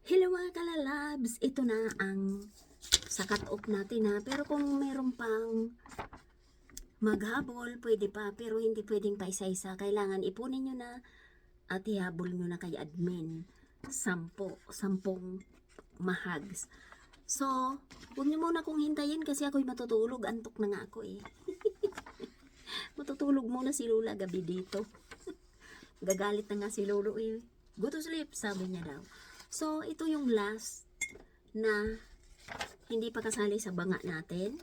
Hello mga kalalabs, ito na ang sa cut-off natin ha. Pero kung meron pang maghabol, pwede pa. Pero hindi pwedeng pa isa-isa. Kailangan ipunin nyo na at ihabol nyo na kay admin. 10 mahags. So, huwag nyo muna kong hintayin kasi ako'y matutulog. Antok na nga ako eh. Matutulog muna si Lola gabi dito. Gagalit na nga si Lolo eh. Go to sleep, sabi niya daw. So, ito yung last na hindi pa kasali sa banga natin.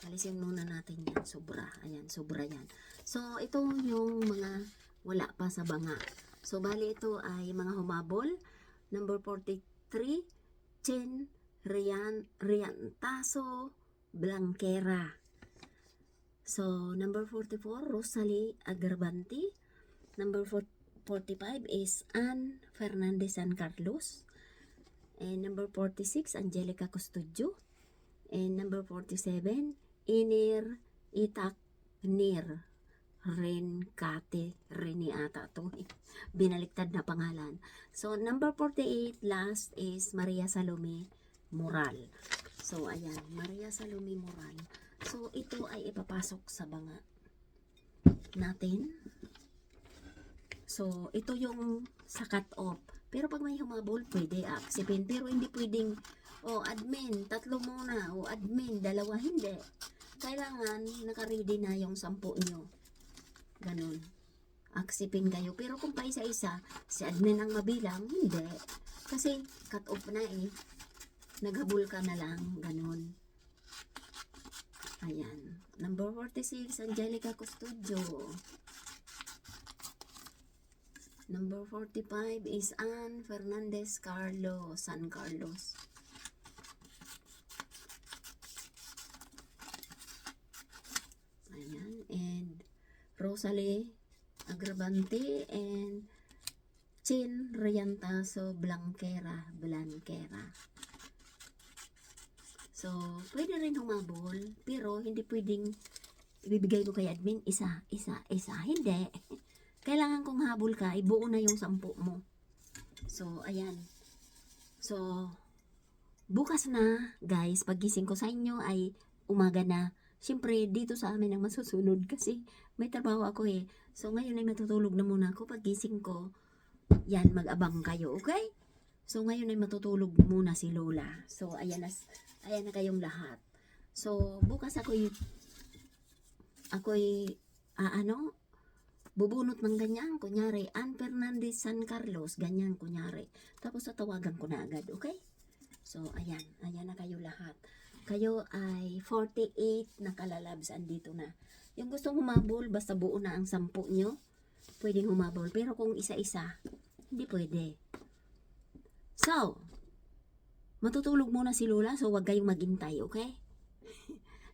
Alisin muna natin yan. Sobra. Ayan, sobra yan. So, ito yung mga wala pa sa banga. So, bali ito ay mga humabol. Number 43, Chen Riantaso Blanquera. So, number 44, Rosalie Agrabanti. Number 45 is Ann Fernandez San Carlos. And number 46, Angelica Custodio. And number 47, Inir Itaknir Renkate Reni ata to. Binaliktad na pangalan. So, number 48, last is Maria Salome Moral. So, ayan, Maria Salome Moral. So, ito ay ipapasok sa banga natin. So, ito yung sa cut-off. Pero pag may humabol, pwede aksipin. Pero hindi pwedeng, admin, 3 muna. Admin, 2, hindi. Kailangan, nakaready na yung 10 nyo. Ganun. Aksipin kayo. Pero kung pa isa-isa, si admin ang mabilang, hindi. Kasi, cut-off na eh. Naghabol ka na lang. Ganun. Ayan. Number 46, Angelica Custodio. Number 45 is Ann Fernandez San Carlos. Ayan. And Rosalie Agravante and Chin Riantaso Blanquera. So, pwede rin humabol, pero hindi pwedeng ibibigay ko kay admin isa. Hindi. Kailangan kung habol ka, ibuo na yung 10 mo. So, ayan. So, bukas na, guys, pagising ko sa inyo ay umaga na. Siyempre, dito sa amin ang masusunod kasi may trabaho ako eh. So, ngayon ay matutulog na muna ako. Pagising ko, yan, mag-abang kayo, okay? So, ngayon ay matutulog muna si Lola. So, ayan na kayong lahat. So, bukas ako'y bubunot ng ganyan, kunyari, Ann Fernandez San Carlos, ganyan, kunyari. Tapos, tatawagan ko na agad, okay? So, ayan na kayo lahat. Kayo ay 48 na kalalabs, andito na. Yung gustong humabol, basta buo na ang 10 nyo, pwedeng humabol. Pero kung isa-isa, hindi pwede. So, matutulog muna si Lola, so wag kayong maghintay, okay?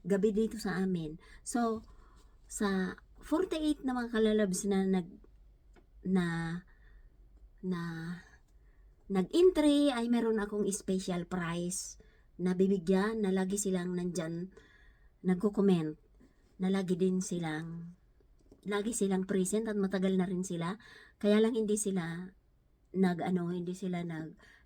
Gabi dito sa amin. So, sa 48 na mga kalalabs na nag-entry ay meron akong special prize na bibigyan na lagi silang nandyan nagko-comment na lagi silang present at matagal na rin sila, kaya lang hindi sila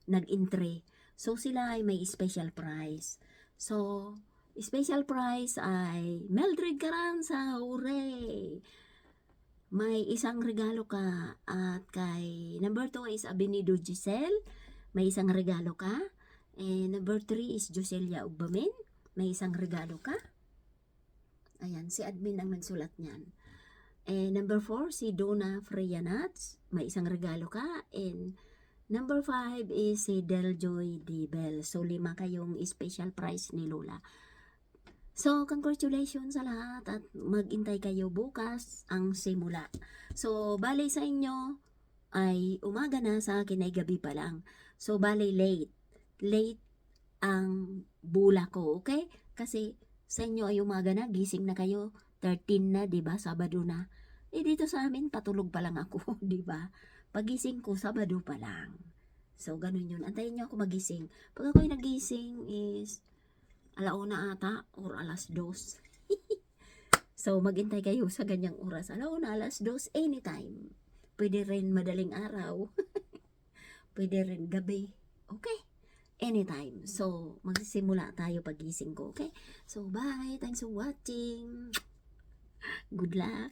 nag-entry. So, sila ay may special prize. So, special prize ay Mildred Carranza, hooray! May isang regalo ka. At kay number 2 is Abenido Giselle, may isang regalo ka. And number 3 is Joselia Ugbamin, may isang regalo ka. Ayan, si admin ang nagsulat niyan. And number 4, si Donna Freyanats, may isang regalo ka. And number 5 is si Deljoy Dibel. So, 5 kayong special prize ni Lola. So, congratulations sa lahat at mag-intay kayo bukas ang simula. So, bali sa inyo ay umaga na, sa akin ay gabi pa lang. So, bali late ang bula ko, okay? Kasi sa inyo ay umaga na, gising na kayo, 13 na, 'di ba? Sabado na. Eh dito sa amin patulog pa lang ako, 'di ba? Pagising ko Sabado pa lang. So, ganun yun. Antayin niyo ako magising. Pag ako'y nagising is 1:00 ata or 2:00. So, maghintay kayo sa ganyang oras. 1:00, 2:00, anytime. Pwede rin madaling araw. Pwede rin gabi. Okay? Anytime. So, magsisimula tayo pagising ko. Okay? So, bye. Thanks for watching. Good luck.